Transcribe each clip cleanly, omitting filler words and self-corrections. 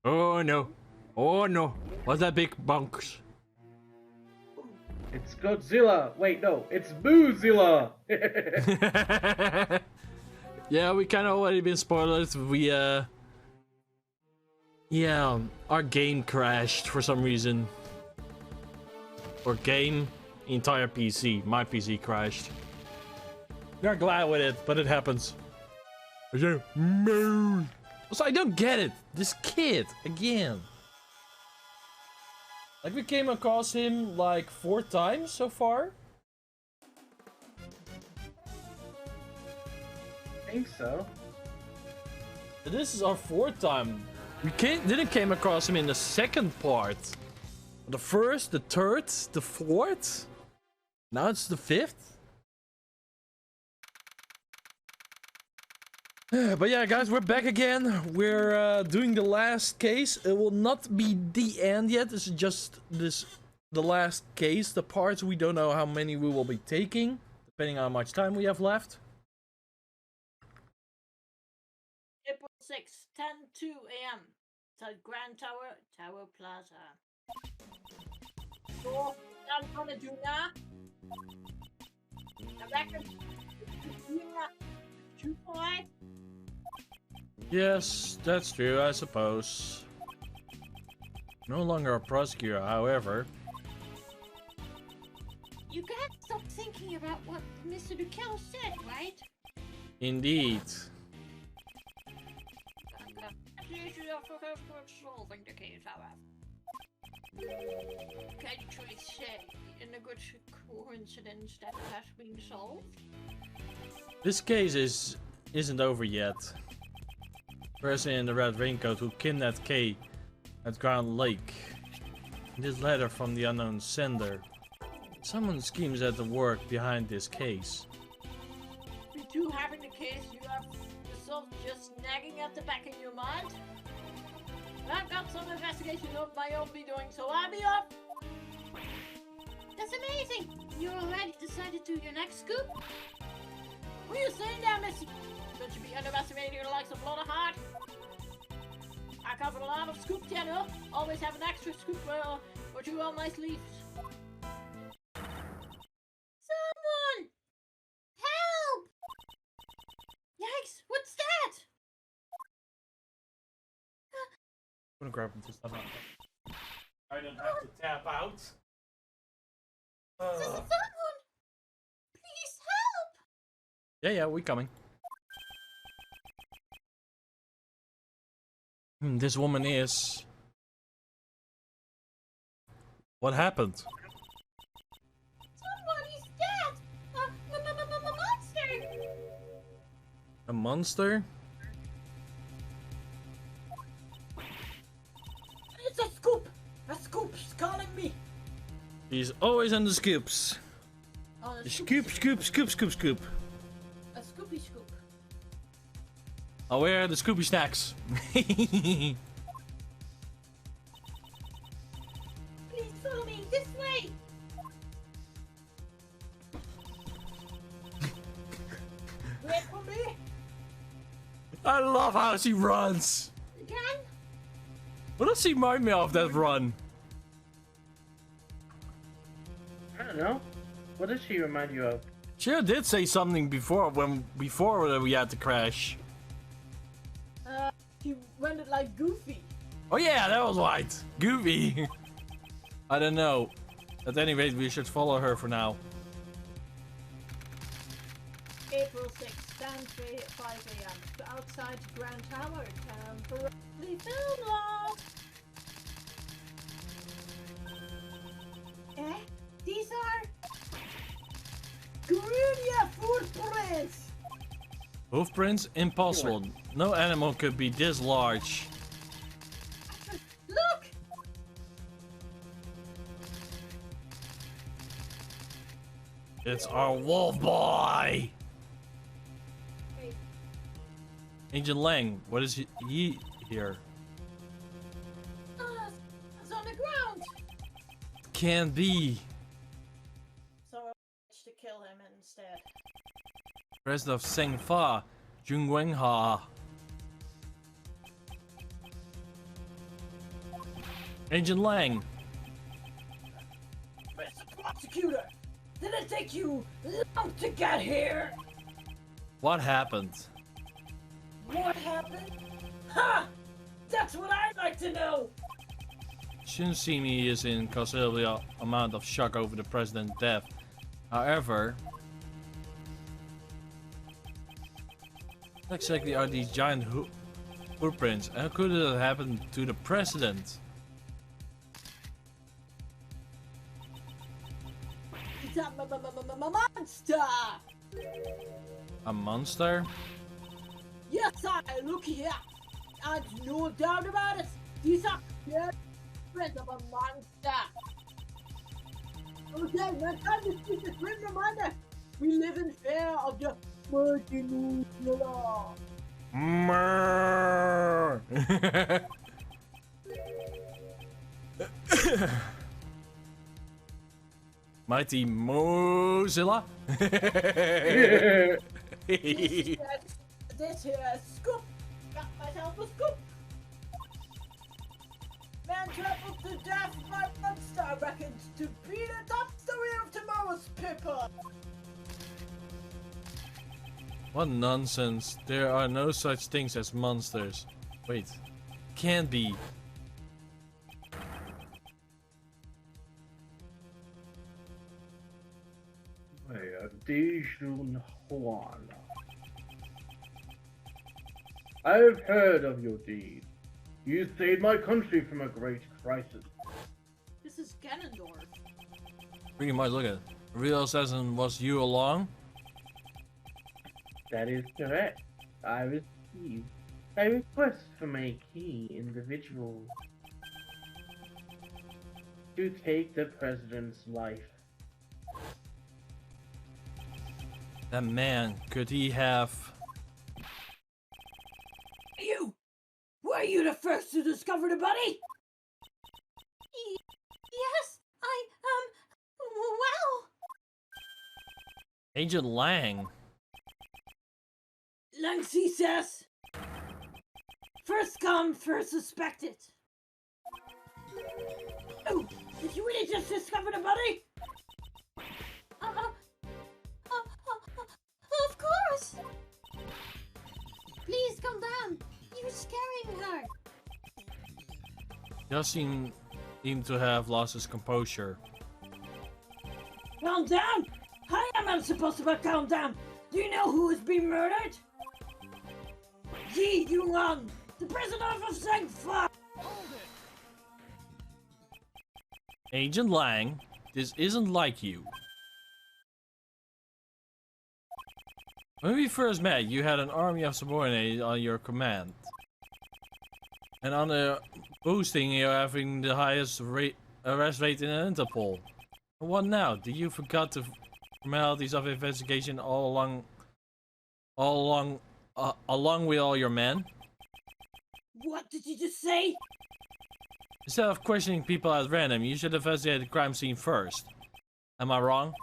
Oh no. Oh no. What's that big bunks? It's Godzilla. Wait, no, it's Boozilla. Yeah, we kind of already been spoiled. Yeah, our game crashed for some reason. Or game, entire PC. My PC crashed. Not glad with it, but it happens. So I don't get it. This kid, again. Like, we came across him like 4 times so far. I think so. This is our 4th time. We didn't came across him in the 2nd part. The 1st, the 3rd, the 4th. Now it's the 5th. But yeah, guys, we're back again. We're doing the last case. It will not be the end yet. This is just the last case. The parts, we don't know how many we will be taking, depending on how much time we have left. April 6, 10:02 a.m. at Grand Tower Plaza. So, I'm gonna do now. The record. 2-5. Yes, that's true, I suppose. No longer a prosecutor, however. You gotta stop thinking about what Mr. Dukel said, right? Indeed. Solving the case, however. Can't you say in a good coincidence that it has been solved? This case isn't over yet. The person in the red raincoat who kidnapped Kay at Grand Lake. This letter from the unknown sender. Someone schemes at the work behind this case. You two having the case you have yourself just nagging at the back of your mind? I've got some investigation of my own be doing, so I'll be off! That's amazing! You already decided to your next scoop? What are you saying there, Missy? Don't you be underestimating your likes of Blood of Heart? I covered a lot of scoop channel. Always have an extra scoop or two on my sleeves. Someone! Help! Yikes, what's that? I'm gonna grab him to stop out. I don't have to tap out. Someone! Please help! Yeah, we coming. This woman is... What happened? Somebody's dead! A monster! A monster? It's a scoop! A scoop's calling me! He's always on the scoops. Oh, Scoop. A scoopy scoop. Oh, where are the Scoopy snacks? Please follow me this way! Wait for me! I love how she runs. Again? What does she remind me of, that run? I don't know. What does she remind you of? Sira did say something before we had to crash. He went like Goofy. Oh yeah, that was right. Goofy. I don't know. At any rate, we should follow her for now. April 6th, 10:05 a.m. Outside Grand Tower, temporarily film lost. These are Grunia footprints. Hoofprints? Impossible. No animal could be this large. Look! It's our wolf boy! Wait. Agent Lang, what is he here? It's on the ground! Can't be. So I managed to kill him instead. President of Sengfa, Jungwenha. Agent Lang. Mr. Prosecutor, did it take you long to get here? What happened? What happened? Ha! That's what I'd like to know! Shouldn't seem he is in considerable amount of shock over the president's death. However, what exactly are these giant footprints? And how could it have happened to the president? It's a monster! A monster? Yes, I look here. And no doubt about it. These are the friends of a monster. Okay, next time you speak a grim reminder. We live in fear of the multi-nuclear. Mighty Mozilla? This here scoop. Got myself a scoop. Man traveled to death by monster reckons to be the top story of tomorrow's paper. What nonsense. There are no such things as monsters. Wait. Can't be. Juan. I have heard of your deed. You saved my country from a great crisis. This is Ganondorf. Pretty much, look at it. A real assassin was you along? That is correct. I received a request from a key individual to take the president's life. That man, could he have... You! Were you the first to discover the body? Yes, well... Agent Lang? Langsy says... First come, first suspected. Oh, did you really just discover the body? Of course! Please calm down. You're scaring her. He does seem to have lost his composure. Calm down? I am not supposed to calm down. Do you know who is being murdered? Yi Yuan, the president of Zhengfa. Agent Lang, this isn't like you. When we first met, you had an army of subordinates on your command. And on the boasting, you're having the highest arrest rate in Interpol. And what now? Did you forget the formalities of investigation along with all your men? What did you just say? Instead of questioning people at random, you should investigate the crime scene first. Am I wrong?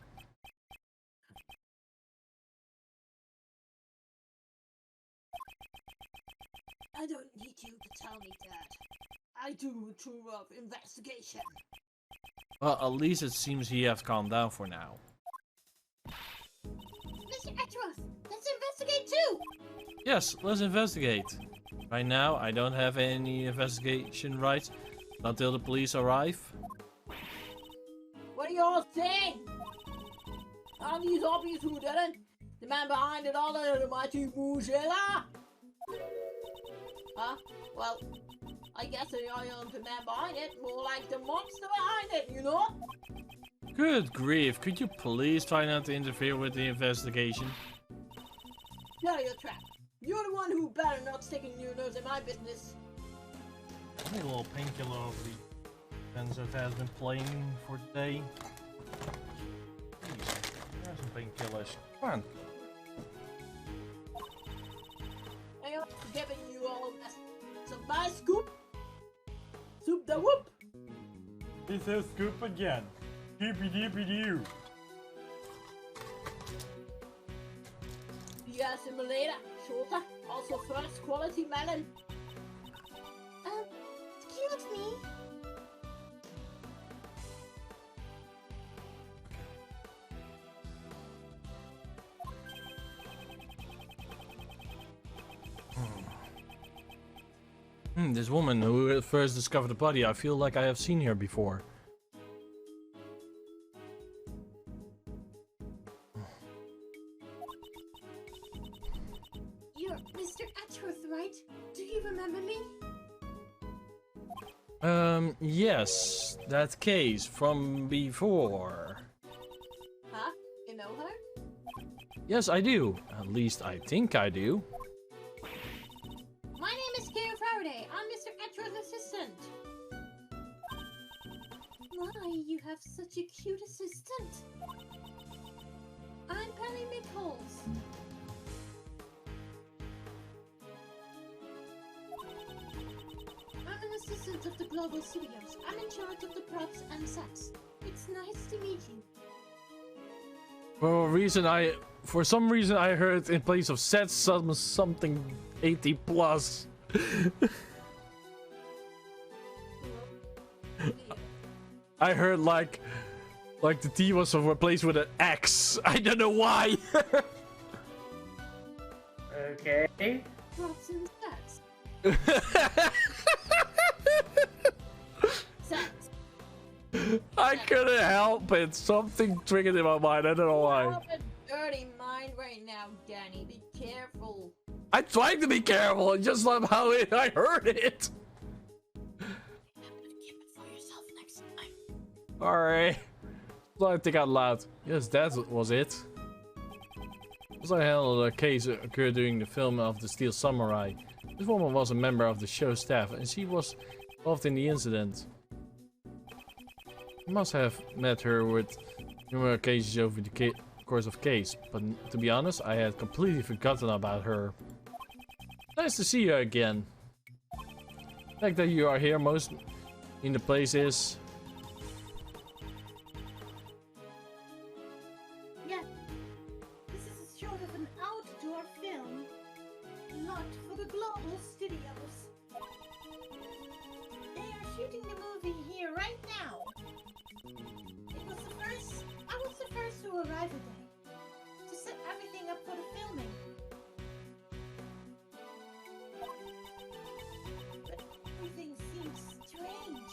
I don't need you to tell me that. I do a true investigation. Well, at least it seems he has calmed down for now. Mr. Edgeworth, let's investigate too! Yes, let's investigate. Right now, I don't have any investigation rights until the police arrive. What are you all saying? Are these obvious who didn't? The man behind it all, the mighty Muzela? Huh? Well, I guess I am the man behind it, more like the monster behind it, you know? Good grief, could you please try not to interfere with the investigation? Tell your trap. You're the one who better not sticking your nose in my business. I need a little painkiller over the Benzo has been playing for today. Please, there are some painkillers. Come on. I am giving you all this. So my scoop. Soup the whoop. He says scoop again. Doopy doopy doo. The simulator, shorter, also first quality melon. Excuse me. This woman who first discovered the body, I feel like I have seen her before. You're Mr. Edgeworth, right? Do you remember me? Yes, that case from before. Huh? You know her? Yes, I do. At least I think I do. My name is Sira Faraday. I'm Mr. Edgeworth's assistant. My, you have such a cute assistant. I'm Penny Nichols. I'm an assistant of the Global Studios. I'm in charge of the props and sets. It's nice to meet you. For some reason I heard in place of sets something 80 plus. I heard like the T was replaced with an X. I don't know why. Okay. Props and sets. Sets. I couldn't help it. Something triggered in my mind. I don't know You why. have a dirty mind right now, Danny. Be careful. I tried to be careful. Just somehow I heard it. Keep it for yourself next time. Alright. So I think out loud. Yes, that was it. As I handled a case occurred during the film of The Steel Samurai. This woman was a member of the show staff and she was involved in the incident. I must have met her with numerous occasions over the course of case, but to be honest, I had completely forgotten about her. Nice to see you again. The fact that you are here most in the place is... Yeah. This is sort of an outdoor film. Not for the Global Studios. They are shooting the movie here right now. I was the first to arrive today. To set everything up for the filming. But everything seems strange.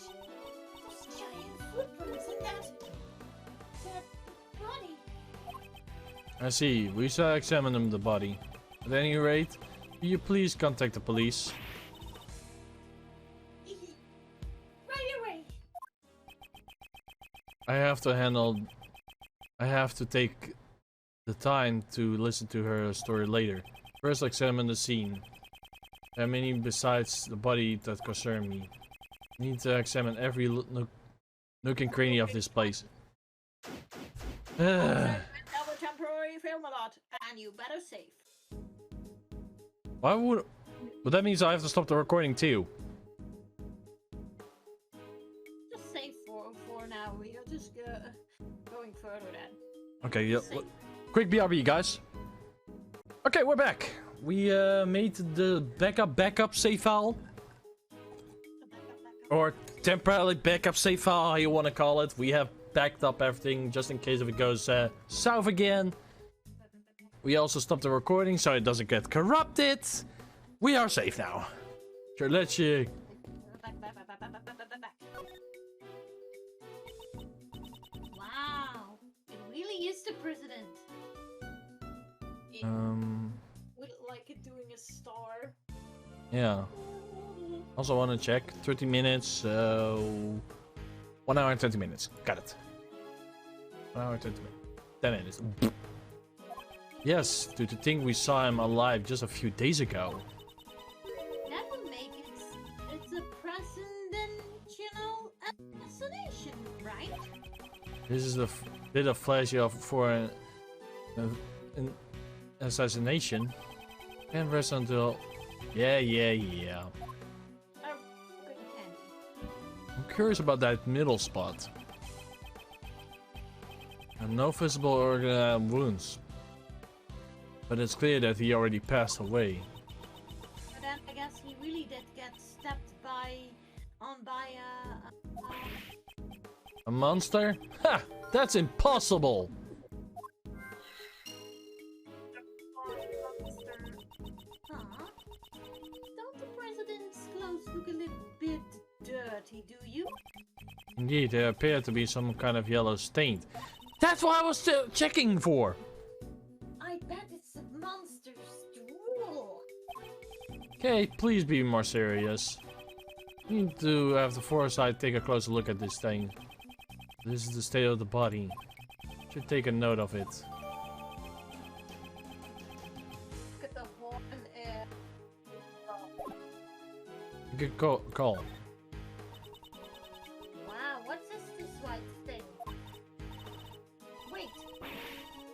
Those giant footprints and that body. I see. We shall examine the body. At any rate, will you please contact the police? Right away. I have to take the time to listen to her story later. First, examine the scene. There are many besides the body that concern me. I need to examine every nook and cranny of this place. Our temporary film a lot, and you better save. Why would... But that means I have to stop the recording too. Just save for now. We are just going further then. Okay, yeah. Save. Quick BRB, guys. Okay, we're back. We made the backup save file. Or temporarily backup save file, how you want to call it. We have backed up everything just in case if it goes south again. We also stopped the recording so it doesn't get corrupted. We are safe now. Sure, let's Back. Wow, it really is the president. It would like it doing a star. yeah. Also want to check 30 minutes, so 1 hour and 20 minutes. Got it. 1 hour and 20 minutes. 10 minutes. Yes, to think we saw him alive just a few days ago. That would make it's a presidential assassination, right? This is a bit of flashy for an assassination. Can't rest until... Yeah. Oh, good candy. I'm curious about that middle spot. And no visible wounds. But it's clear that he already passed away. But then I guess he really did get stabbed by A monster? Ha! That's impossible! Huh? Don't the president's close clothes look a little bit dirty, do you? Indeed, there appear to be some kind of yellow stain. That's what I was still checking for! I bet it's a monster's drool. Okay, please be more serious. You need to have the foresight take a closer look at this thing. This is the state of the body. Should take a note of it. Look at the horn and Good call. wow, what's this white thing? Wait,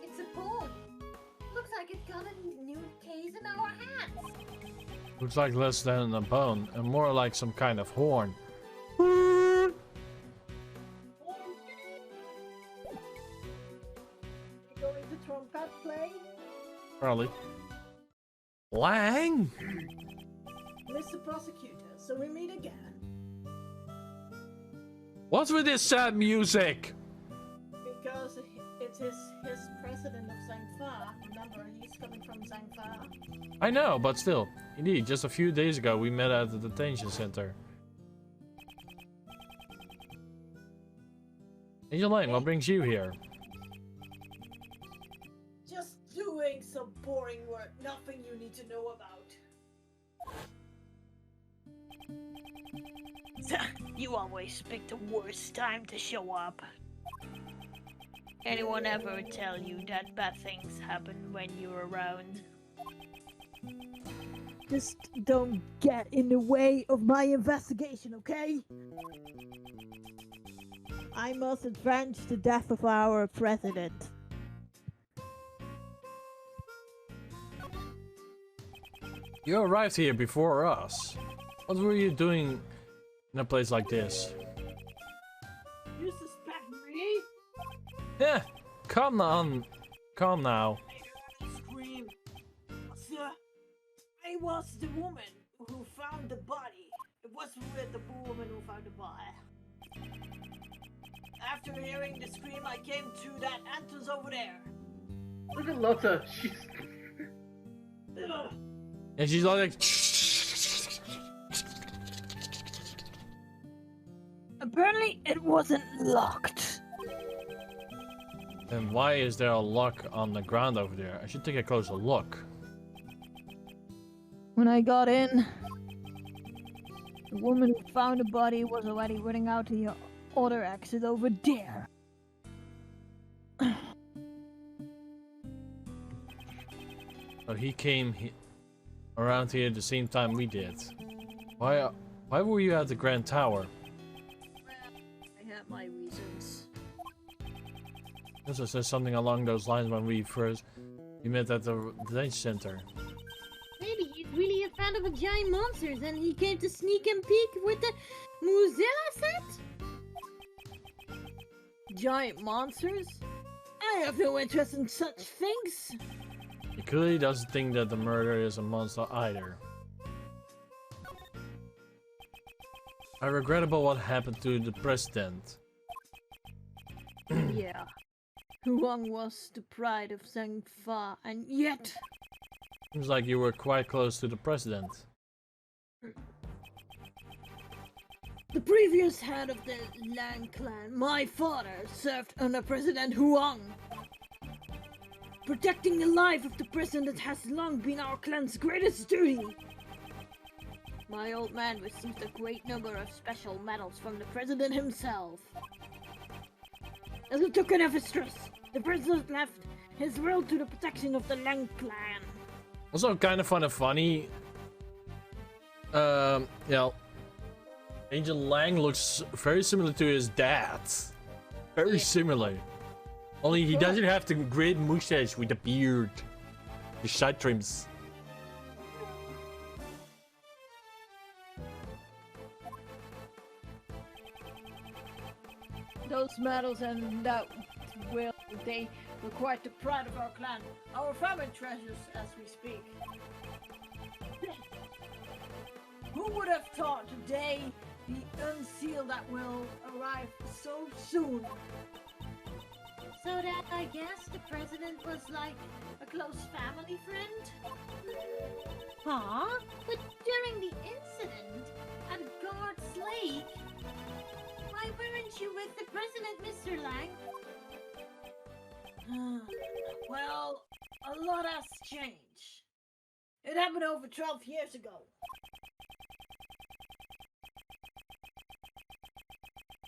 it's a bone. Looks like it got a new case in our hands. Looks like less than a bone, and more like some kind of horn. You going to trumpet play? Probably. Lang? Mr. Prosecutor, so we meet again. What's with this sad music? Because it's his president of Zangfa. Remember, he's coming from Zangfa. I know, but still. Indeed, just a few days ago we met at the detention center. Angel Lang, what brings you here? Just doing some boring work, nothing you need to know about. You always pick the worst time to show up. Anyone ever tell you that bad things happen when you're around? Just don't get in the way of my investigation, okay? I must avenge the death of our president. You arrived here before us. What were you doing in a place like this? You suspect me? Yeah, calm down. Calm now. I heard a scream. Sir, I was the woman who found the body. It was with the woman who found the body. After hearing the scream, I came to that entrance over there. Look at Lotta. She's... Ugh. And she's like, Apparently it wasn't locked. then why is there a lock on the ground over there? I should take a closer look. When I got in, the woman who found the body was already running out the other exit over there. So he came around here at the same time we did. Why were you at the Grand Tower? I have my reasons. Also says something along those lines when we met at the detention center. Maybe he's really a fan of a giant monsters and he came to sneak and peek with the Mozilla set? Giant monsters? I have no interest in such things. He clearly doesn't think that the murderer is a monster either. I regret about what happened to the president. Yeah. Huang was the pride of Zhengfa, and yet... Seems like you were quite close to the president. The previous head of the Lang clan, my father, served under President Huang. Protecting the life of the president has long been our clan's greatest duty. My old man received a great number of special medals from the president himself. As a token of his trust, the president left his will to the protection of the Lang clan. Also kind of funny. Yeah. Angel Lang looks very similar to his dad. Very similar. Only he doesn't have the great mustache with the beard. The side trims. Those medals and that will, they were quite the pride of our clan. Our family treasures as we speak. Who would have thought today the unseal that will arrive so soon? So that I guess the president was like a close family friend? Huh? But during the incident, change. It happened over 12 years ago.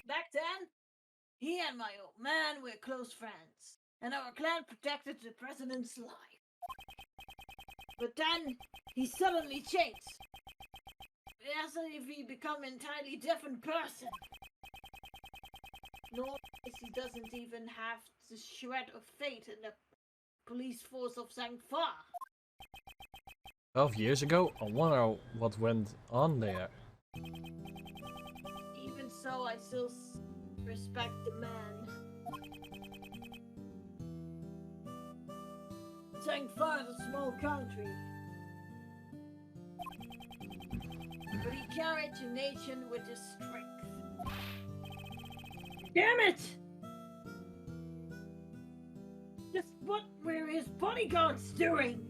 Back then, he and my old man were close friends, and our clan protected the president's life. But then, he suddenly changed. As if he become an entirely different person. Nor is he doesn't even have the shred of faith in the police force of Zangfa. 12 years ago? I wonder what went on there. Even so, I still respect the man. Zangfa is a small country. But he carried the nation with his strength. Damn it! Just what were his bodyguards doing?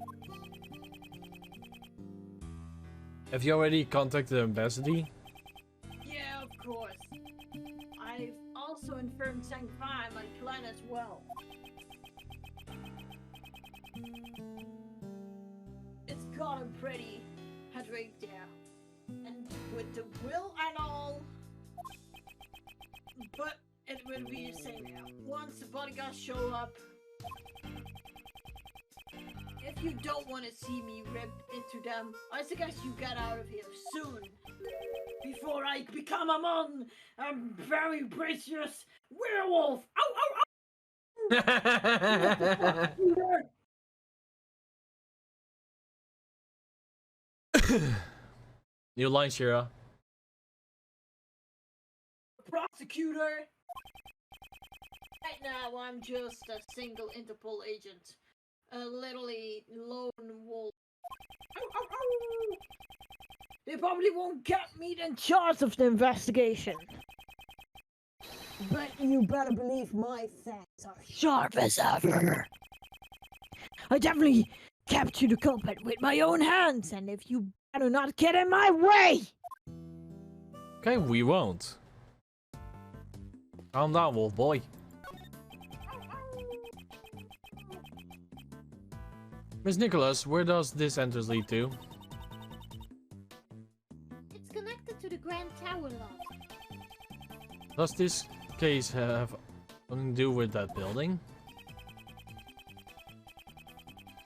Have you already contacted the embassy? Yeah, of course. I've also informed Zangfa and my clan as well. It's gotten pretty headache there. And with the will and all, but it will be the same now. Once the bodyguards show up, if you don't want to see me rip into them, I suggest you get out of here soon, before I become a very precious werewolf. Ow, ow, ow! New line, Sira. Prosecutor. Right now, I'm just a single Interpol agent. A literally lone wolf. Ow, ow, ow. They probably won't get me in charge of the investigation. But you better believe my fangs are sharp as ever. I definitely captured the culprit with my own hands, and if you better not get in my way! Okay, we won't. Calm down, wolf boy. Miss Nicholas, where does this entrance lead to? It's connected to the Grand Tower lot. Does this case have something to do with that building?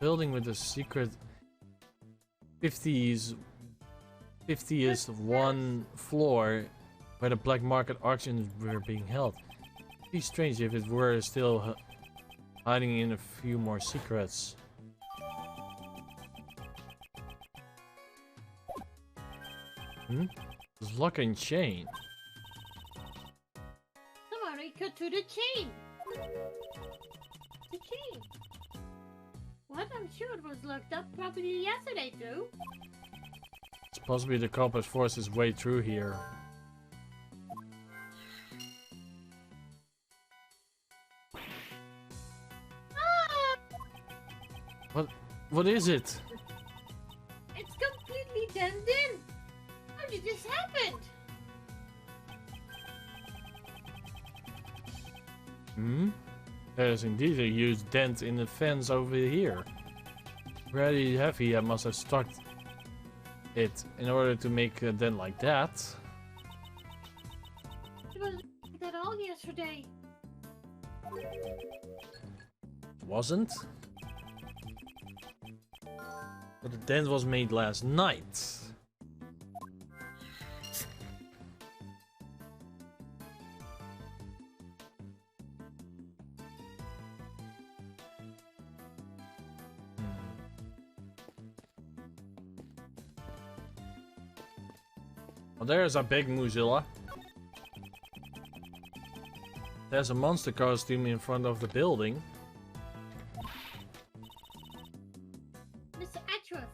Building with a secret 50th one floor where the black market auctions were being held. It'd be strange if it were still hiding in a few more secrets. It's lock and chain. Somebody cut to the chain. The chain. What? I'm sure it was locked up properly yesterday too. It's possibly the culprit forced his way through here. What is it? It's completely dented in. How did this happen? There's indeed a huge dent in the fence over here. Very heavy, I must have struck it in order to make a dent like that. It was like that all yesterday. Wasn't? But the dent was made last night. Well, there's a big Mozilla. There's a monster costume in front of the building. Mr. Edgeworth,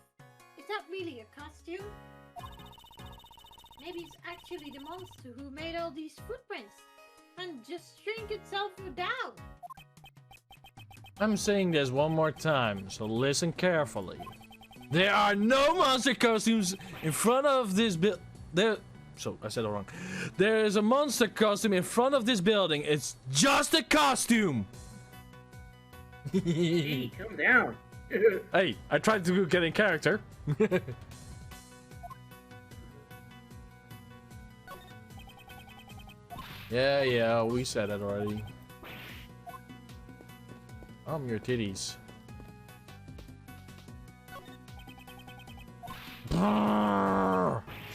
is that really a costume? Maybe it's actually the monster who made all these footprints and just shrink itself down. I'm saying this one more time, so listen carefully. There are no monster costumes in front of this So, I said it wrong. There is a monster costume in front of this building. It's just a costume! Hey, calm down. Hey, I tried to get in character. Yeah, we said it already. Your titties.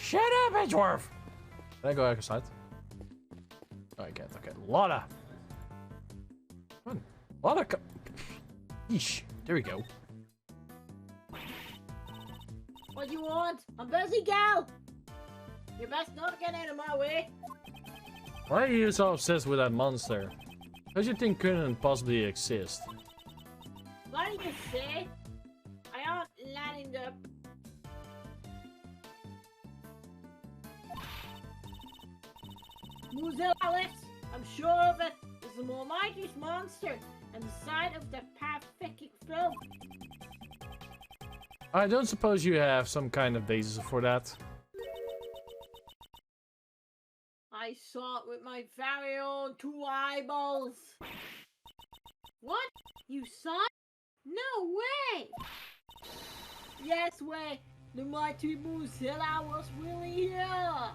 Shut up, Edgeworth! Can I go outside? Oh, I can't. Okay, Lotta. Come on, Lotta. Yeesh. There we go. What do you want? I'm busy, gal. You best not get out of my way. Why are you so obsessed with that monster? What do you think couldn't possibly exist? What do you say? I aren't landing up. Muzilla left, I'm sure of it, is the more mightiest monster and the site of the perfect film. I don't suppose you have some kind of basis for that. I saw it with my very own 2 eyeballs. What? You saw it? No way! Yes way! The mighty Mozilla was really here!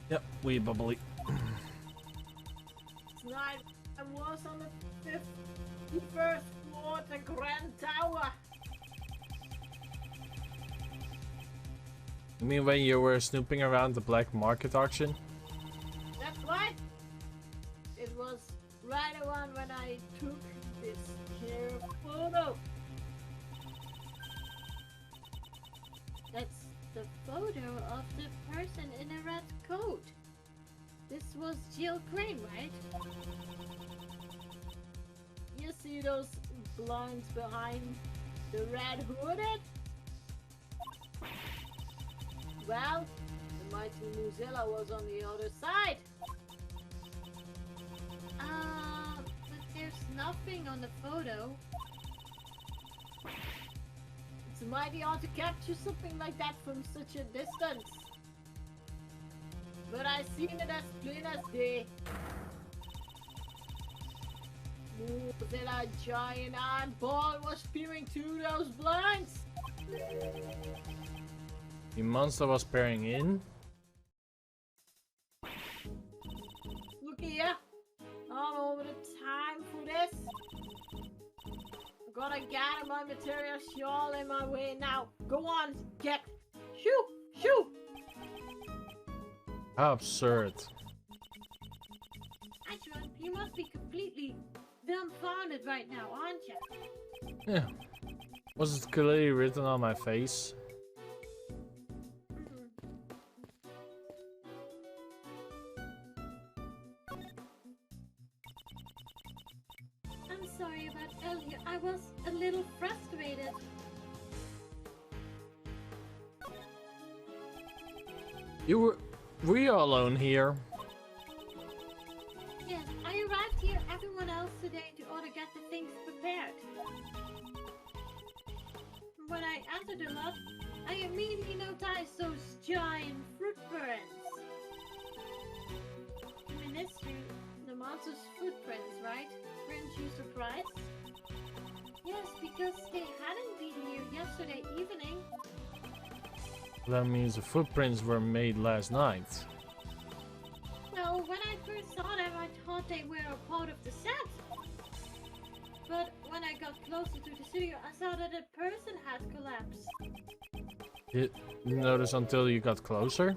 Yep, we bubbly. Tonight I was on the 51st floor of the Grand Tower. You mean when you were snooping around the black market auction? That's right. It was right around when I took this here photo. That's the photo of the person in a red coat. This was Jill Crane, right? You see those blinds behind the red hooded? Well, the mighty Mozilla was on the other side. But there's nothing on the photo. It's mighty hard to capture something like that from such a distance. But I seen it as plain as day. Mozilla giant iron ball was peering through those blinds. The monster was peering in? Look here. I'm over the time for this. I've got a guy in my material shawl in my way now. Go on, get. Shoo! Shoo! How absurd. Edgeworth, you must be completely dumbfounded right now, aren't you? Yeah. Was it clearly written on my face? I'm sorry about earlier. I was a little frustrated. Were you alone here? Yes, I arrived here, everyone else today, to order get the things prepared. When I entered the lot, I immediately noticed those giant footprints. I mean, it's true. The monster's footprints, right? Weren't you surprised? Yes, because they hadn't been here yesterday evening. That means the footprints were made last night. Well, when I first saw them, I thought they were a part of the set. But when I got closer to the studio, I saw that a person had collapsed. Did you notice until you got closer?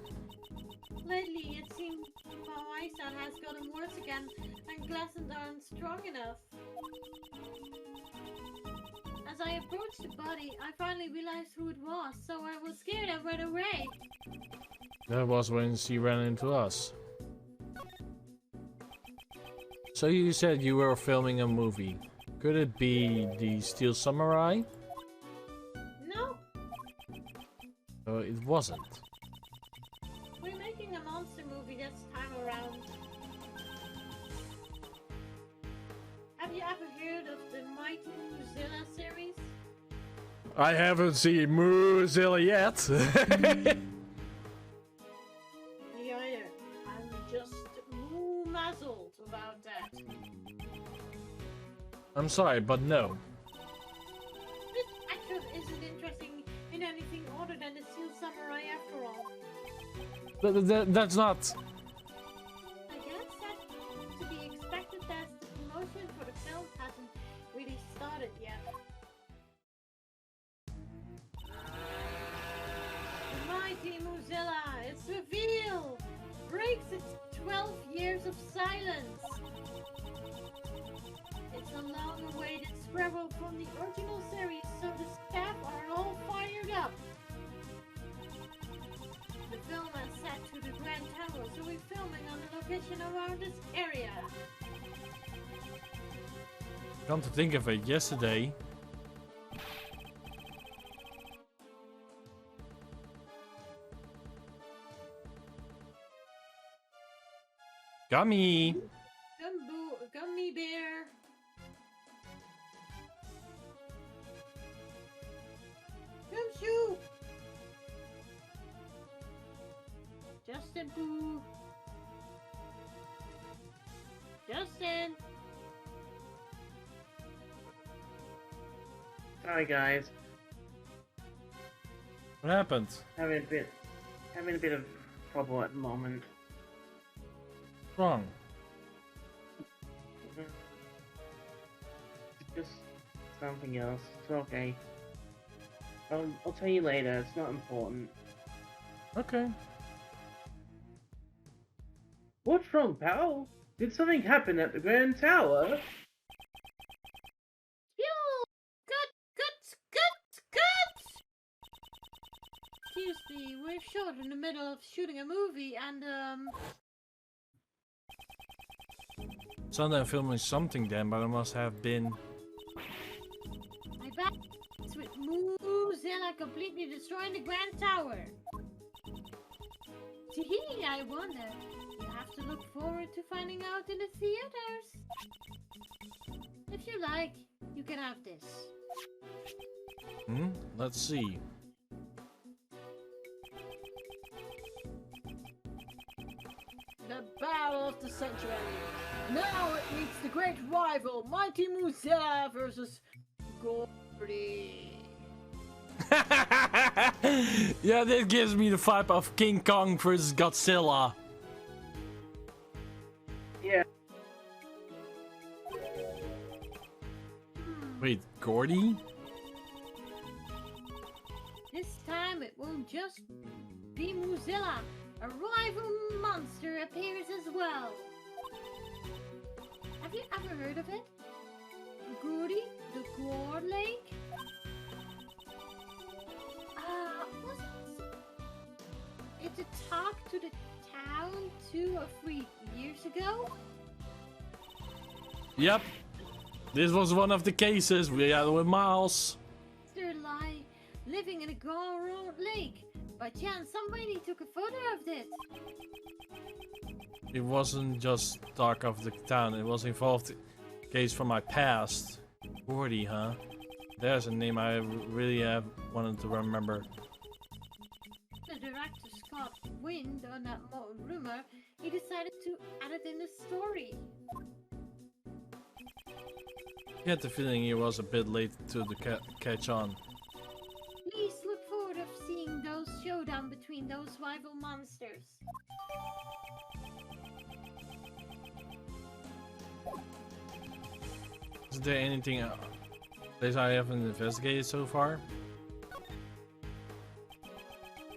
Lately, it seems my eyesight has gotten worse again, and glasses aren't strong enough. As I approached the body, I finally realized who it was, so I was scared and ran away. That was when she ran into us. So you said you were filming a movie. Could it be the Steel Samurai? No, So it wasn't. we're making a monster movie this time around. Have you ever heard of the Mighty Mozilla series? I haven't seen Mozilla yet. Me either. I'm just I'm sorry, but no. This actor isn't interesting in anything other than the Seal Samurai after all. That's not. I guess that's to be expected as the promotion for the film hasn't really started yet. The mighty Mozilla, its reveal, breaks its 12 years of silence. It's a long-awaited squirrel from the original series, so the staff are all fired up. The film is set to the Grand Tower, so we're filming on the location around this area. Come to think of it, yesterday. Gummy! Gummy bear. Gumshoe. Justin Boo. Justin. Sorry guys, What happened? having a bit of trouble at the moment. What's wrong? Just something else. It's okay. I'll tell you later. It's not important. Okay. What's wrong, pal? Did something happen at the Grand Tower? Cut! Excuse me, we're short in the middle of shooting a movie and Sunday I'm filming something then, but it must have been. my back with Mozilla completely destroying the Grand Tower. Gee, I wonder. You have to look forward to finding out in the theaters. If you like, you can have this. Let's see. The battle of the century. Now it meets the great rival, Mighty Mozilla versus Gordy. Yeah, this gives me the vibe of King Kong versus Godzilla. Yeah. Wait, Gordy? This time it won't just be Mozilla. A rival monster appears as well. Have you ever heard of it? Gordy, the Gore Lake? Was it a talk to the town 2 or 3 years ago? Yep. This was one of the cases we had with Miles. They're living in a Gore Lake. By chance, somebody took a photo of it. It wasn't just talk of the town, it was involved case from my past. Gordy, huh? There's a name I really have wanted to remember. The director Scott Wind on that rumor, he decided to add it in the story. I get the feeling he was a bit late to the catch on. Please look forward to seeing those showdown between those rival monsters. Is there anything else I haven't investigated so far?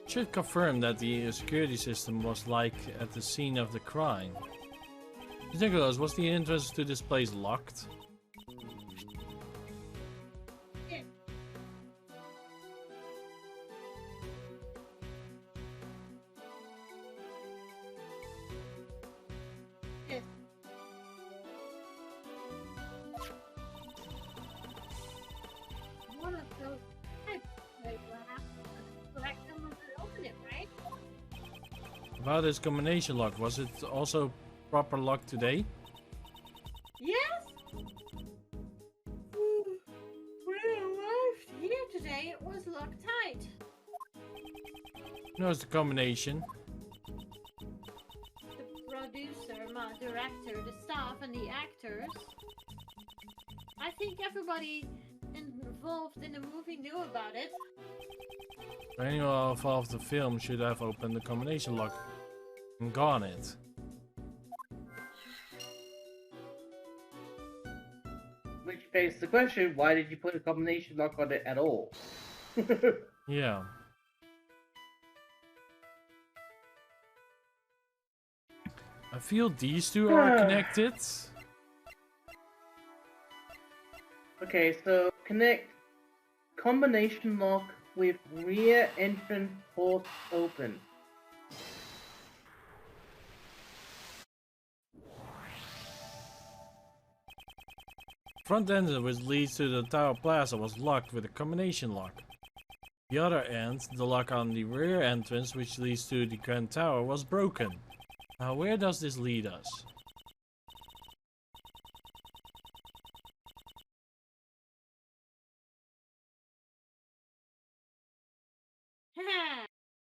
Should confirm that the security system was like at the scene of the crime. Nicholas, was the entrance to this place locked? Yes. Yes. One of those types that you have to collect them and open it, right? About this combination lock, was it also proper lock today? Yes. When I arrived here today, it was locked tight. Knows the combination. The producer, my director, the staff, and the actors. I everybody involved in the movie knew about it. Anyone involved in the film should have opened the combination lock and gone it. Which begs the question, why did you put a combination lock on it at all? Yeah. I feel these two are connected. Okay, so connect combination lock with rear entrance port open. Front end which leads to the Tower Plaza was locked with a combination lock. The other end, the lock on the rear entrance which leads to the Grand Tower, was broken. Now where does this lead us?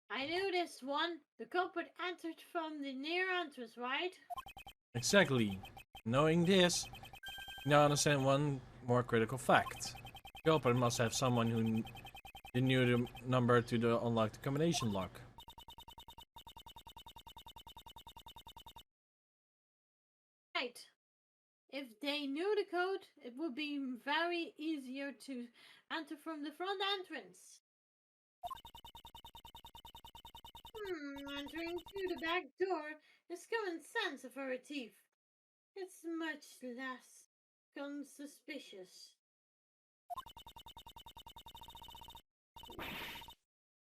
I knew this one. The culprit entered from the near entrance, right? Exactly. Knowing this, you now understand one more critical fact. The culprit must have someone who knew the number to the unlocked combination lock. Right. If they knew the code, it would be very easier to enter from the front entrance. Entering through the back door is common sense for a thief. It's much less suspicious.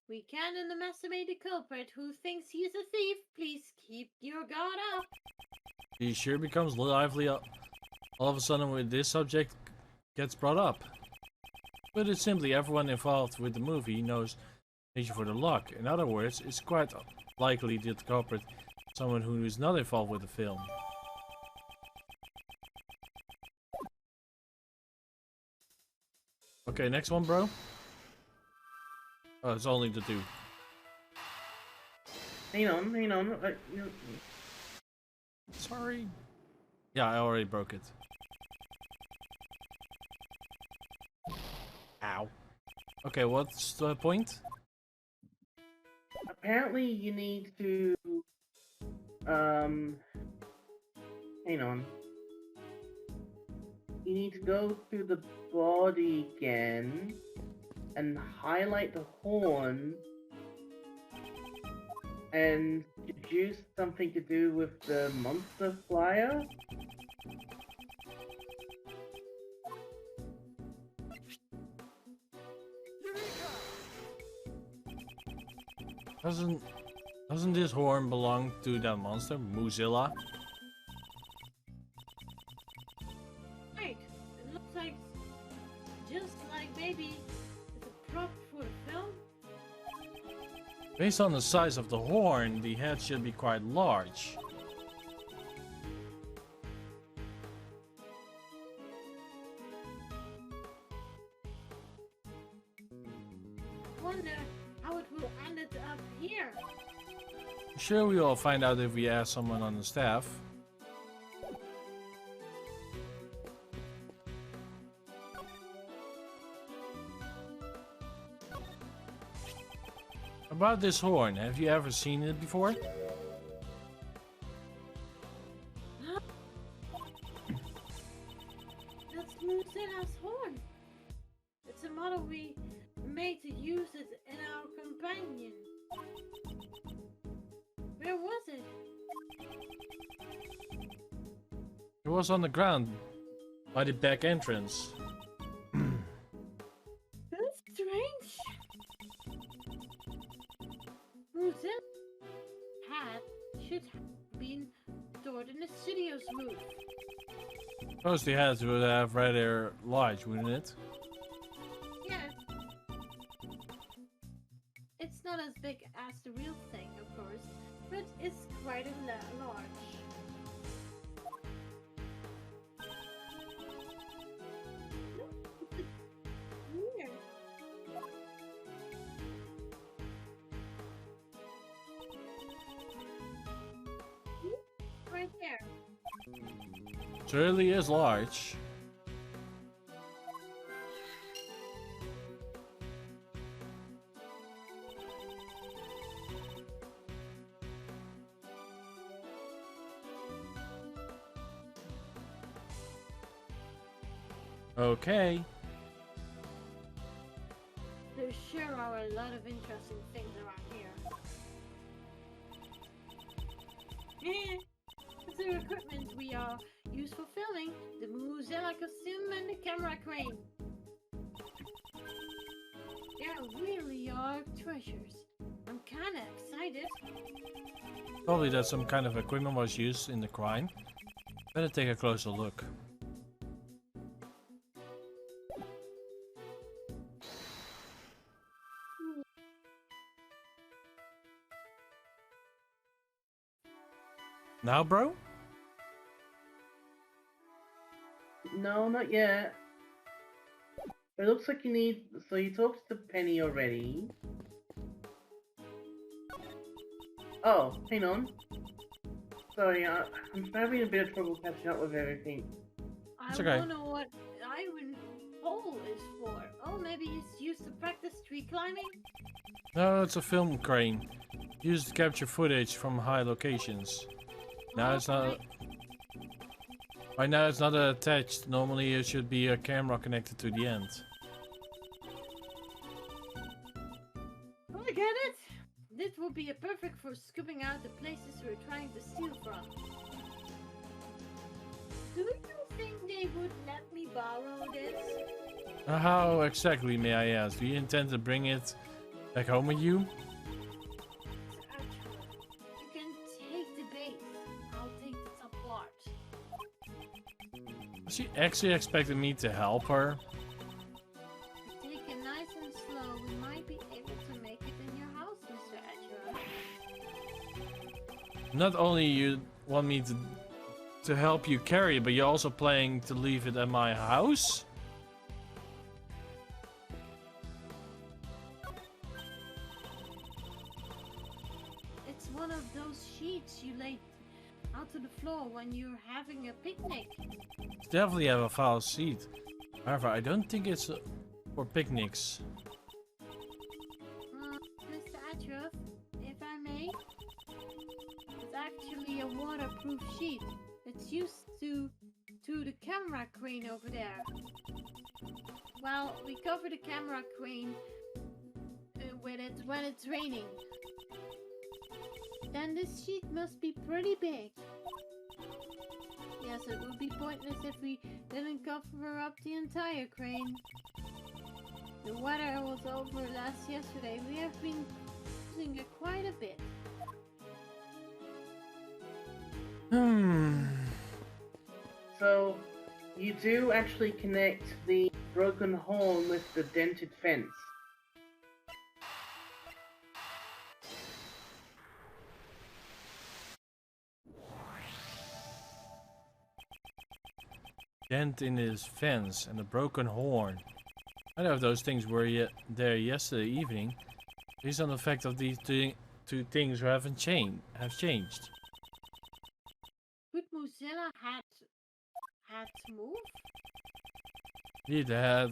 We can't underestimate the culprit who thinks he's a thief. Please keep your guard up. He sure becomes lively all of a sudden when this subject gets brought up. But it's simply everyone involved with the movie knows the reason for the lock. In other words, it's quite likely that the culprit is someone who is not involved with the film. Okay, next one, bro. Oh, it's only the two. Hang on. Sorry. Yeah, I already broke it. Ow. Okay, what's the point? Apparently you need to, hang on. You need to go to the body again and highlight the horn and deduce something to do with the monster flyer. Doesn't this horn belong to that monster, Mozilla? Right. It looks like just like maybe it's a prop for the film. Based on the size of the horn, the head should be quite large. Wonder how it will end up here. Sure, we will find out if we ask someone on the staff. About this horn, have you ever seen it before? That's Mozilla's horn. It's a model we made to use it in our companion. Where was it? It was on the ground by the back entrance. That's strange. Mozilla's hat should have been stored in the studio's roof. Suppose the heads would have rather large, wouldn't it? Yes. It's not as big as the real thing, of course, but it's quite large. Weird. Right there. It really is large. Okay. There sure are a lot of interesting things around here. The equipment we use for filming, the Muzella costume and the camera crane. There really are treasures. I'm kinda excited. Probably that some kind of equipment was used in the crime. Better take a closer look. Now, bro? No, not yet. It looks like you need. So you talked to Penny already. Oh, hang on. Sorry, I'm having a bit of trouble catching up with everything. It's I okay. wonder what iron pole is for. Oh, maybe it's used to practice tree climbing? No, it's a film crane. Used to capture footage from high locations. Now it's not. Right now it's not attached. Normally it should be a camera connected to the end. I get it. This would be perfect for scooping out the places we're trying to steal from. Do you think they would let me borrow this? How exactly, may I ask? Do you intend to bring it back home with you? You can take the base. I'll take the top part. She actually expected me to help her. If you take it nice and slow, we might be able to make it in your house, Mr. Edgeworth. Not only you want me to help you carry it, but you're also planning to leave it at my house? It's one of those sheets you lay out to the floor when you're having a picnic. Definitely have a foul seat. However, I don't think it's for picnics. Mr. Edgeworth, if I may, it's actually a waterproof sheet. It's used to the camera crane over there. Well, we cover the camera crane with it when it's raining. Then this sheet must be pretty big. Yes, it would be pointless if we didn't cover up the entire crane. The weather was over yesterday. We have been using it quite a bit. So, you do actually connect the broken horn with the dented fence. Dent in his fence and a broken horn. I know if those things were there yesterday evening. Based on the fact of these two things have changed. Could Mozilla had moved? Indeed, the head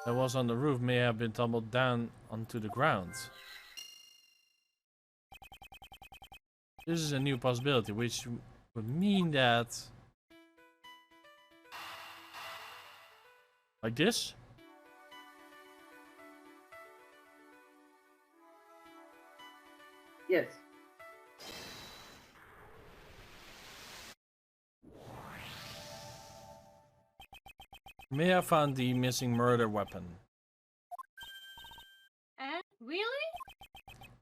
that was on the roof may have been tumbled down onto the ground. This is a new possibility, which would mean that... Like this? Yes. May have found the missing murder weapon. Really?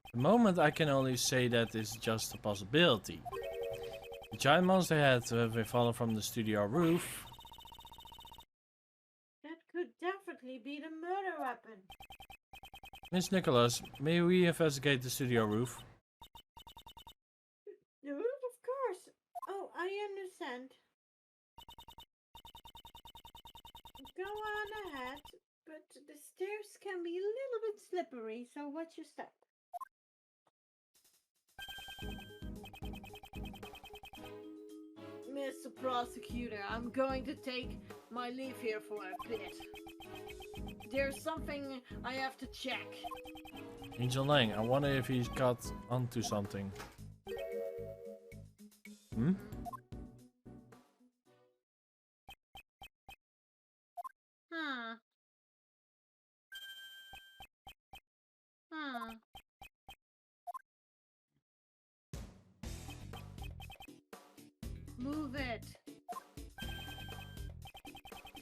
At the moment I can only say that it's just a possibility. The giant monster had to have fallen from the studio roof. That could definitely be the murder weapon. Miss Nicholas, may we investigate the studio roof? The roof, of course. Oh, I understand. Go on ahead, but the stairs can be a little bit slippery, so watch your step. Mr. Prosecutor, I'm going to take my leave here for a bit. There's something I have to check. Angel Lang, I wonder if he's got onto something. Hmm?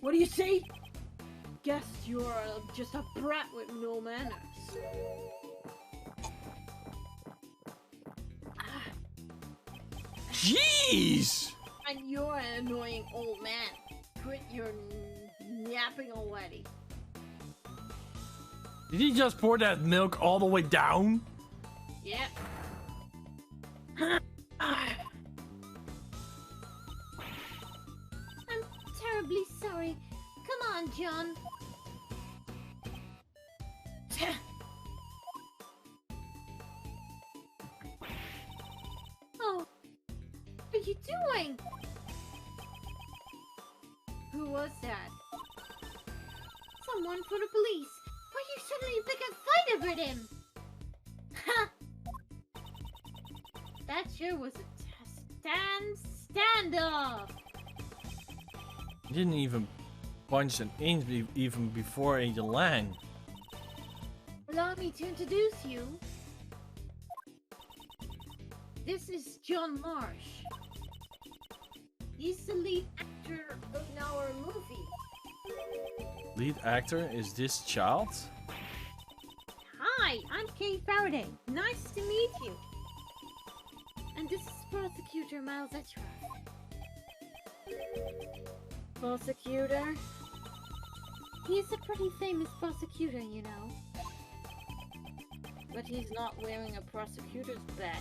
What do you say? Guess you're just a brat with no manners. Jeez! And you're an annoying old man. Quit your napping already. Did he just pour that milk all the way down? Yeah. I'm terribly sorry. Come on, John. Oh, what are you doing? Who was that? Someone for the police. Why you suddenly pick a fight over him? Ha! That sure was a standoff. He didn't even punch an inch even before Agent Lang. Allow me to introduce you. This is John Marsh. He's the lead actor of our movie. Lead actor is this child? Hi, I'm Kate Faraday. Nice to meet you. And this is Prosecutor Miles Edgeworth. Prosecutor? He's a pretty famous prosecutor, you know. But he's not wearing a prosecutor's badge.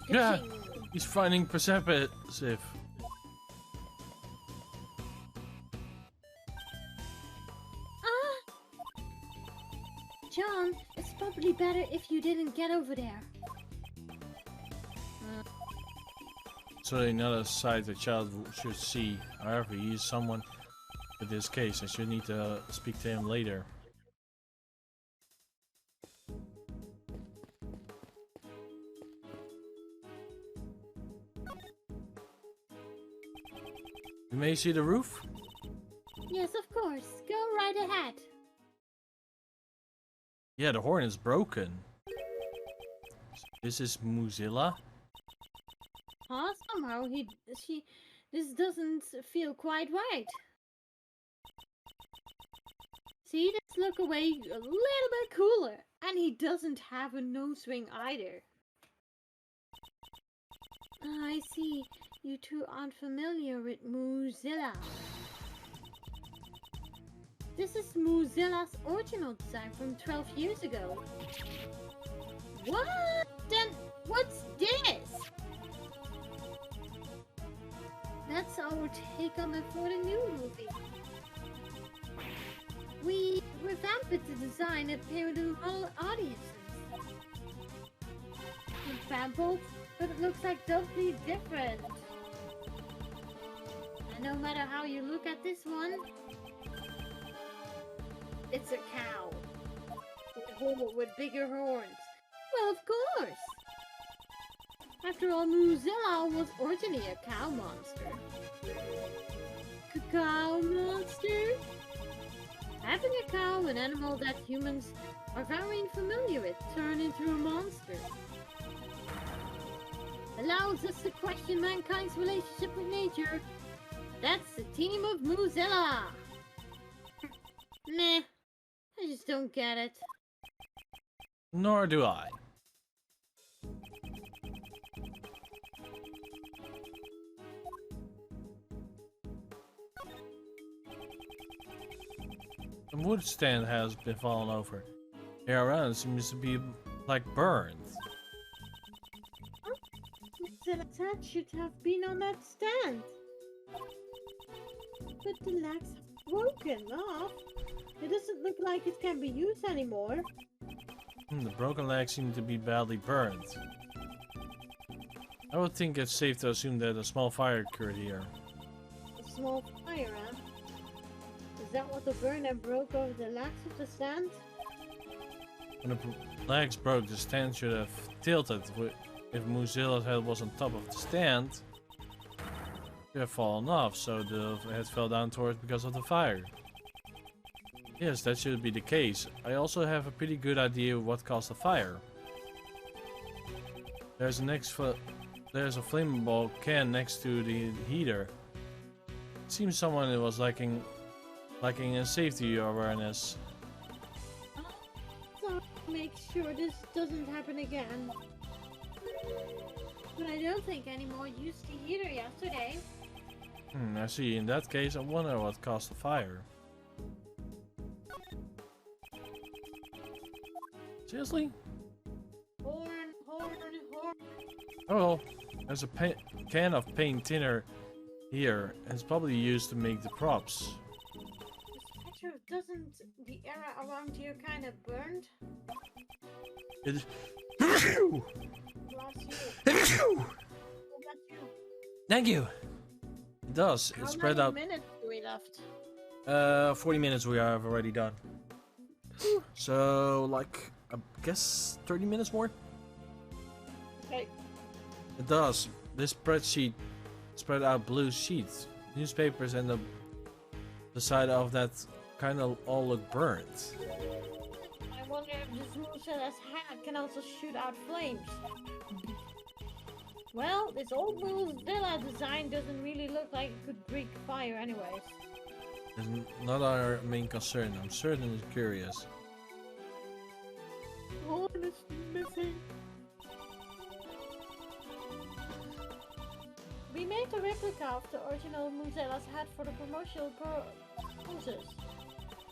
Yeah, Ka-ching! he's finding perceptive. John, it's probably better if you didn't get over there. So another side the child should see. However, he is someone with this case. I should need to speak to him later. You may see the roof? Yes, of course. Go right ahead. Yeah, the horn is broken. This is Mozilla. Huh? Somehow this doesn't feel quite right. See, this look away a little bit cooler. And he doesn't have a nose ring either. I see. You two aren't familiar with Mozilla. This is Mozilla's original design from 12 years ago. What? Then what's this? That's our take on it for the new movie. We revamped the design and appeared to all audiences. Revamped, but it looks like totally different. And no matter how you look at this one, it's a cow. With bigger horns. Well, of course. After all, Mozilla was originally a cow monster. Cow monster? Having a cow, an animal that humans are very familiar with, turned into a monster. Allows us to question mankind's relationship with nature. That's the team of Mozilla. Meh. I just don't get it. Nor do I. The wood stand has been fallen over. Here around seems to be like burned. Mozilla's head should have been on that stand. But the legs have broken off. It doesn't look like it can be used anymore. The broken legs seem to be badly burned. I would think it's safe to assume that a small fire occurred here. A small fire, huh? Is that what the burn that broke over the legs of the stand? When the legs broke, the stand should have tilted. If Mozilla's head was on top of the stand, it should have fallen off, so the head fell down towards because of the fire. Yes, that should be the case. I also have a pretty good idea of what caused the fire. There's a flammable can next to the heater. It seems someone was lighting lacking in safety awareness. So make sure this doesn't happen again. But I don't think anyone used the heater yesterday. I see. In that case, I wonder what caused the fire. Seriously? Horn, horn, horn. Oh well, there's a can of paint thinner here, and it's probably used to make the props. Petro, doesn't the area around here kind of burned? It Bless you. Thank Oh, bless you. you! It does. It's spread How out. many minutes do we left? 40 minutes we have already done. So, like, I guess 30 minutes more? Okay. It does. This spreadsheet spread out blue sheets. Newspapers and the side of that kind of all look burnt. I wonder if this Musella's hat can also shoot out flames. Well, this old Muzella design doesn't really look like it could break fire anyways. It's not our main concern. I'm certainly curious. Horn is missing. We made a replica of the original Musella's hat for the promotional purposes.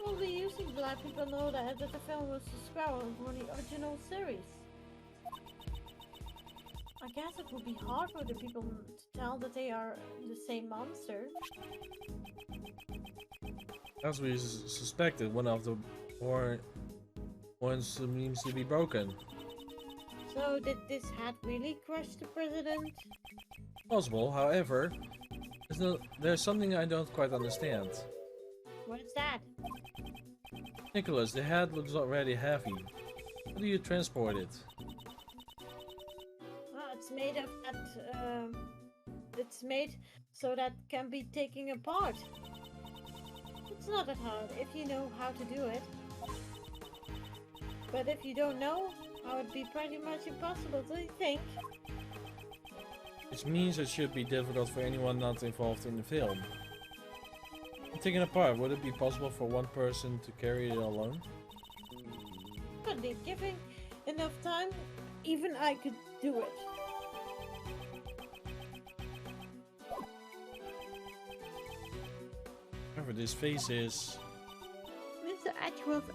Probably using to let people know that the film was the squirrel for the original series. I guess it would be hard for the people to tell that they are the same monster. As we suspected, one of the ones seems to be broken. So did this hat really crush the president? Possible, however, there's something I don't quite understand. What is that? Nicholas, the hat looks already heavy. How do you transport it? Oh, it's made of that. It's made so that can be taken apart. It's not that hard if you know how to do it. But if you don't know, it would be pretty much impossible, do you think? Which means it should be difficult for anyone not involved in the film. Taken apart, would it be possible for one person to carry it alone? But if given enough time, even I could do it. Whatever this face is. Mr. Edgeworth,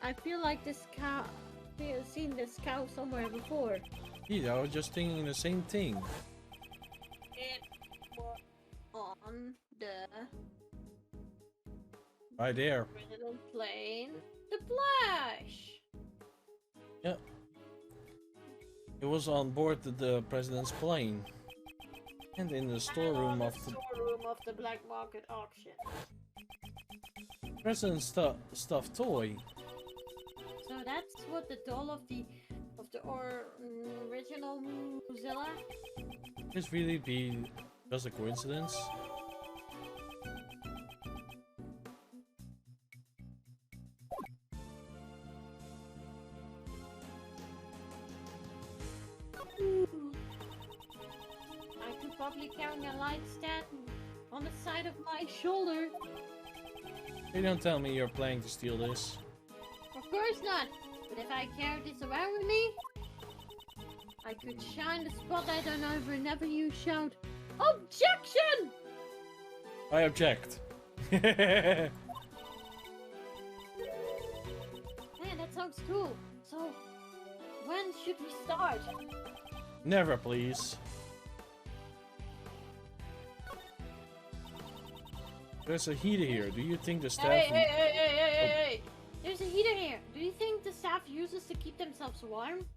I feel like this cow. I've seen this cow somewhere before. Yeah, I was just thinking the same thing. It was on the Right there. president plane. The Flash! Yeah. It was on board the president's plane. And in the storeroom of the the black market auction. president's stuffed toy. So that's what the doll of the original Muzella. Could this really be just a coincidence? I could probably carry a light stand on the side of my shoulder. Hey, don't tell me you're planning to steal this. Of course not. But if I carry this around with me, I could shine the spotlight on over whenever you shout, "Objection!" I object. Man, that sounds cool. So, when should we start? Never, please. There's a heater here. Do you think the staff... Hey! There's a heater here. Do you think the staff uses to keep themselves warm?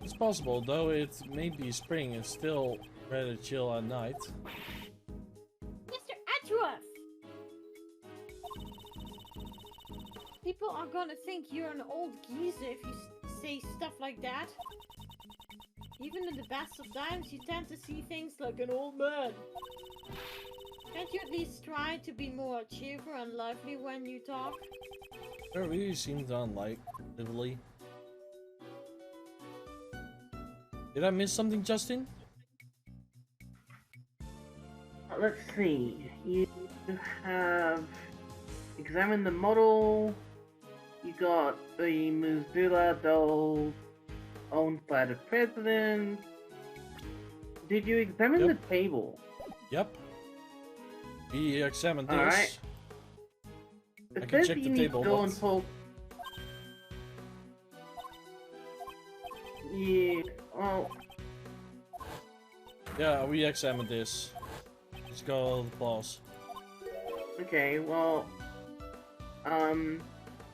It's possible, though it may be spring and still rather chill at night. Mr. Edgeworth! People are gonna think you're an old geezer if you say stuff like that. Even in the best of times, you tend to see things like an old man. Can't you at least try to be more cheerful and lively when you talk? That really seemed unlikely. Did I miss something, Justin? Let's see. You have examined the model. You got the Mozilla doll owned by the president. Did you examine the table? Yep. We examined this. Alright. I It can says check that the you need table. to go and talk. Yeah, well, Yeah, we examined this. Let's go, boss. okay, well,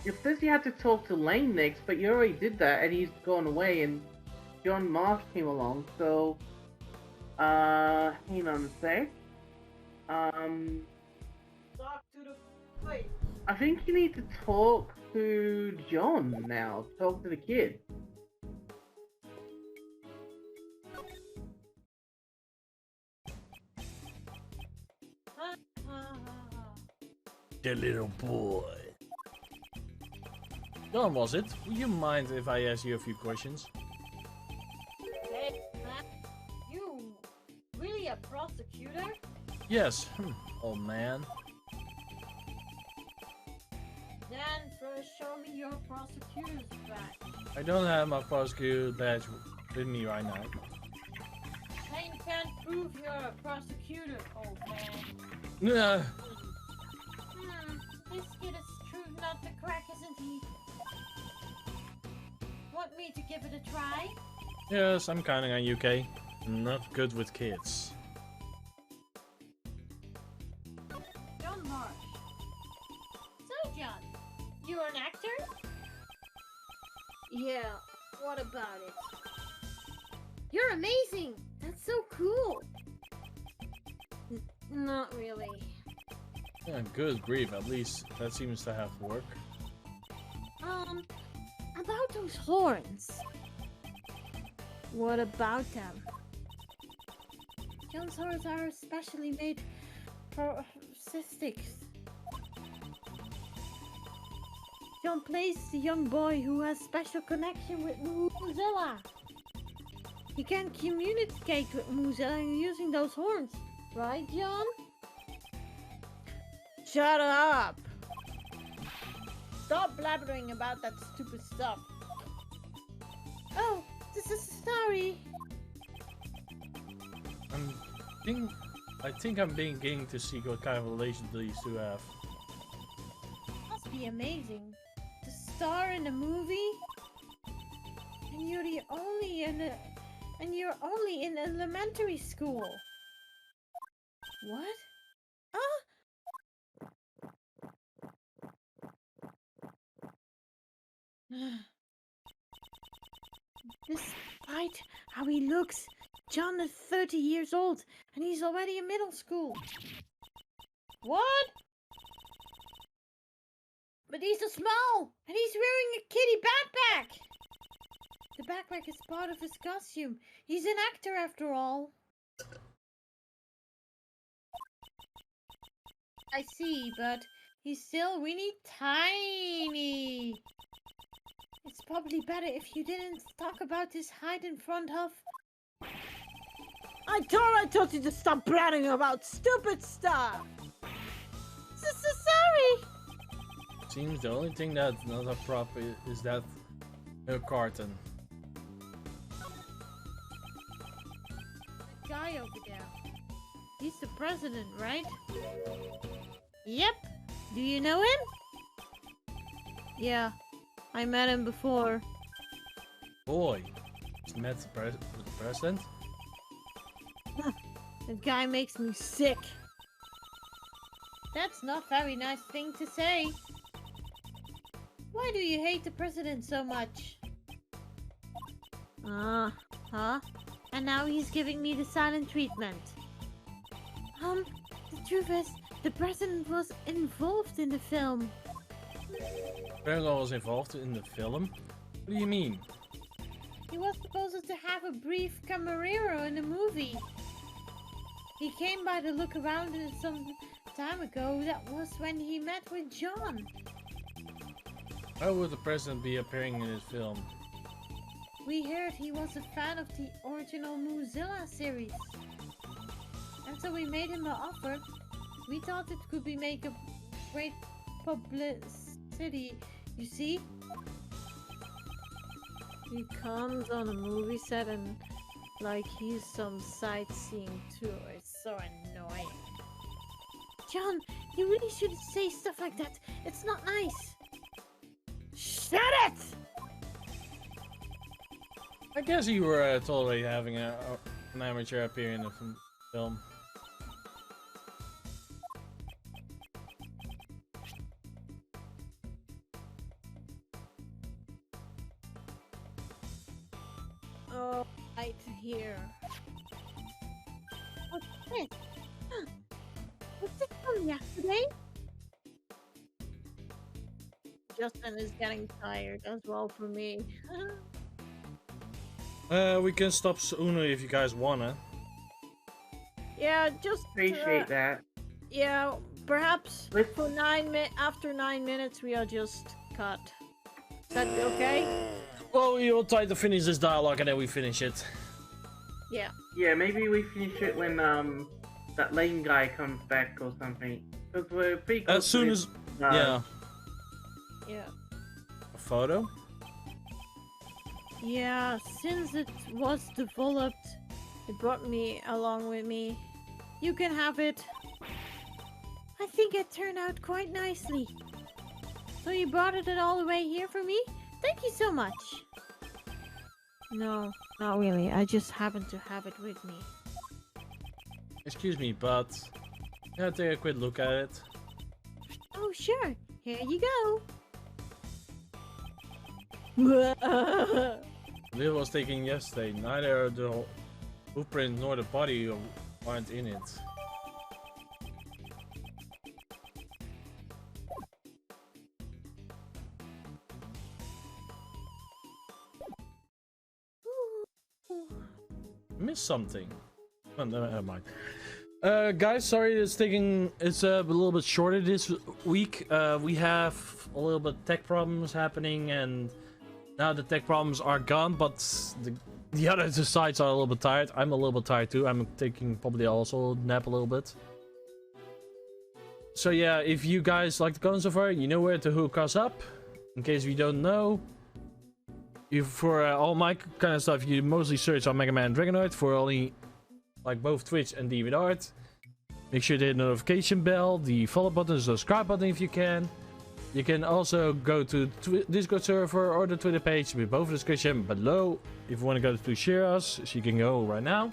it says you had to talk to Lane next, but you already did that, and he's gone away, and John Marsh came along, so, hang on a sec. Talk to the plate. I think you need to talk to John now, talk to the kid. The little boy. John, was it? Would you mind if I ask you a few questions? Hey, man. You really a prosecutor? Yes. Old man. Then first show me your prosecutor's badge. I don't have my prosecutor badge with me right now. Shane can't prove you're a prosecutor, old man. Nah. This kid is true not to crack, isn't he? Want me to give it a try? Yes, I'm counting on you, Kay. Not good with kids. John Marsh. So, John, you're an actor? Yeah, what about it? You're amazing! That's so cool! Not really. Yeah, good grief, at least that seems to have worked. About those horns. What about them? John's horns are specially made for cystics. John plays the young boy who has special connection with Mozilla. He can communicate with Mozilla using those horns, right, John? Shut up! Stop blabbering about that stupid stuff. Oh, this is sorry. I think I'm beginning to see what kind of relation these two have. Must be amazing. To star in a movie, and you're only in elementary school. What? Despite how he looks, John is 30 years old and he's already in middle school. What? But he's so small and he's wearing a kitty backpack. The backpack is part of his costume. He's an actor after all. I see, but he's still really tiny. It's probably better if you didn't talk about his height in front of... I told you to stop bragging about stupid stuff! So sorry! Seems the only thing that's not a prop is that milk carton. The guy over there. He's the president, right? Yep. Do you know him? Yeah. I met him before. Boy, you met the president? That guy makes me sick. That's not a very nice thing to say. Why do you hate the president so much? Huh? And now he's giving me the silent treatment. The truth is, the president was involved in the film. President was involved in the film? What do you mean? He was supposed to have a brief cameo in the movie. He came by to look around some time ago. That was when he met with John. How would the president be appearing in this film? We heard he was a fan of the original Mozilla series. And so we made him an offer. We thought it could be make a great publicity, you see? He comes on a movie set and like he's some sightseeing tour. It's so annoying. John, you really shouldn't say stuff like that. It's not nice. Shut it! I guess you were totally having an amateur appearing in the film. Oh, right here. What's this? What's this from yesterday? Justin is getting tired as well for me. We can stop sooner if you guys wanna. Yeah, just Appreciate that. yeah, perhaps Let's- for after 9 minutes we'll just cut. Is that okay? Well, we'll try to finish this dialogue and then we finish it. Yeah. Yeah, maybe we finish it when that lame guy comes back or something. Because we're pretty close As soon to as... this, yeah. Yeah. A photo? Yeah, since it was developed, it brought me along with me. You can have it. I think it turned out quite nicely. So you brought it all the way here for me? Thank you so much. No, not really. I just happen to have it with me. Excuse me, but... Can I take a quick look at it? Oh, sure. Here you go. Lil was taken yesterday. Neither the footprint nor the body aren't in it. Missed something. Oh, never mind. Guys, sorry it's a little bit shorter this week. We have a little bit tech problems happening, and now the tech problems are gone, but the other two sides are a little bit tired. I'm a little bit tired too. I'm taking probably also a nap a little bit. So yeah, if you guys like the content so far, you know where to hook us up. In case you don't know, for all my kind of stuff, you mostly search on MegaDragonoid for only like both Twitch and DeviantArt. Make sure to hit the notification bell, the follow button, the subscribe button if you can. You can also go to Discord server or the Twitter page with both description below. If you want to go to Shira's, she can go right now.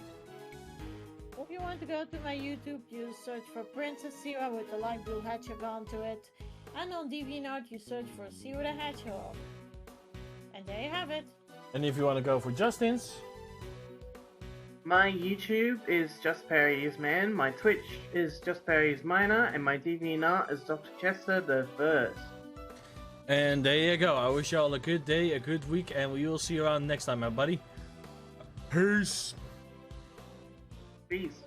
If you want to go to my YouTube, you search for Princess Sira with the light blue hedgehog onto it. And on DeviantArt, you search for Sira the Hedgehog. And there you have it. And if you want to go for Justin's, My YouTube is Just Perry's Man, my Twitch is Just Perry's Minor, and my DeviantArt is Dr. Chester the First. and there you go. I wish you all a good day, a good week, and we will see you around next time, my buddy. Peace. Peace.